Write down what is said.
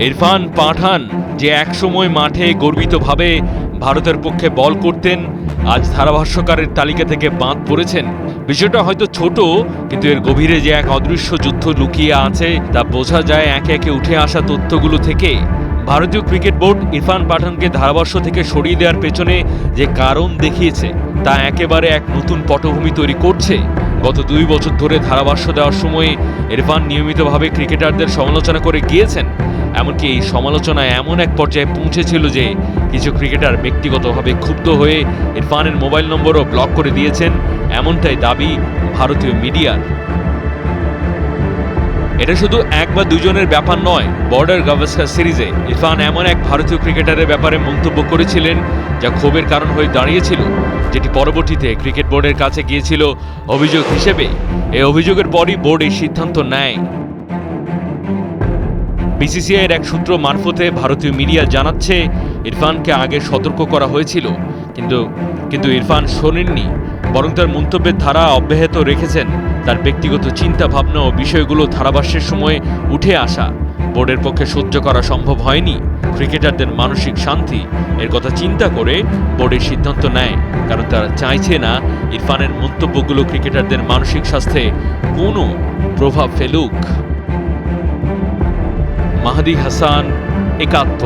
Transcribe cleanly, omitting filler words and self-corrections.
ইরফান পাঠান যে একসময় মাঠে গর্বিতভাবে ভারতের পক্ষে বল করতেন, আজ ধারাভাষ্যকারের তালিকা থেকে বাদ পড়েছেন। বিষয়টা হয়তো ছোট, কিন্তু এর গভীরে যে এক অদৃশ্য যুদ্ধ লুকিয়ে আছে তা বোঝা যায় একে একে উঠে আসা তথ্যগুলো থেকে। ভারতীয় ক্রিকেট বোর্ড ইরফান পাঠানকে ধারাভাষ্য থেকে সরিয়ে দেওয়ার পেছনে যে কারণ দেখিয়েছে তা একেবারে এক নতুন পটভূমি তৈরি করছে। গত 2 বছর ধরে ধারাভাষ্য দেওয়ার সময় ইরফান নিয়মিতভাবে ক্রিকেটারদের সমালোচনা করে গিয়েছেন। এমনকি এই সমালোচনা এমন এক পর্যায়ে পৌঁছেছিল যে কিছু ক্রিকেটার ব্যক্তিগতভাবে ক্ষুব্ধ হয়ে ইরফানের মোবাইল নম্বরও ব্লক করে দিয়েছেন, এমনটাই দাবি ভারতীয় মিডিয়ার। এটা শুধু 1 বা 2 জনের ব্যাপার নয়। বর্ডার গাভাস্কার সিরিজে ইরফান এমন এক ভারতীয় ক্রিকেটারের ব্যাপারে মন্তব্য করেছিলেন যা ক্ষোভের কারণ হয়ে দাঁড়িয়েছিল, যেটি পরবর্তীতে ক্রিকেট বোর্ডের কাছে গিয়েছিল অভিযোগ হিসেবে। এই অভিযোগের পরই বোর্ড এই সিদ্ধান্ত নেয়। বিসিসিআইয়ের এক সূত্র মারফতে ভারতীয় মিডিয়া জানাচ্ছে, ইরফানকে আগে সতর্ক করা হয়েছিল, কিন্তু ইরফান শোনেননি, বরং তার মন্তব্যের ধারা অব্যাহত রেখেছেন। তার ব্যক্তিগত চিন্তা ভাবনা ও বিষয়গুলো ধারাভাষ্যের সময় উঠে আসা বোর্ডের পক্ষে সহ্য করা সম্ভব হয়নি। ক্রিকেটারদের মানসিক শান্তি এর কথা চিন্তা করে বোর্ডের সিদ্ধান্ত নেয়, কারণ তারা চাইছে না ইরফানের মন্তব্যগুলো ক্রিকেটারদের মানসিক স্বাস্থ্যে কোনো প্রভাব ফেলুক। মাহদি হাসান, ৭১।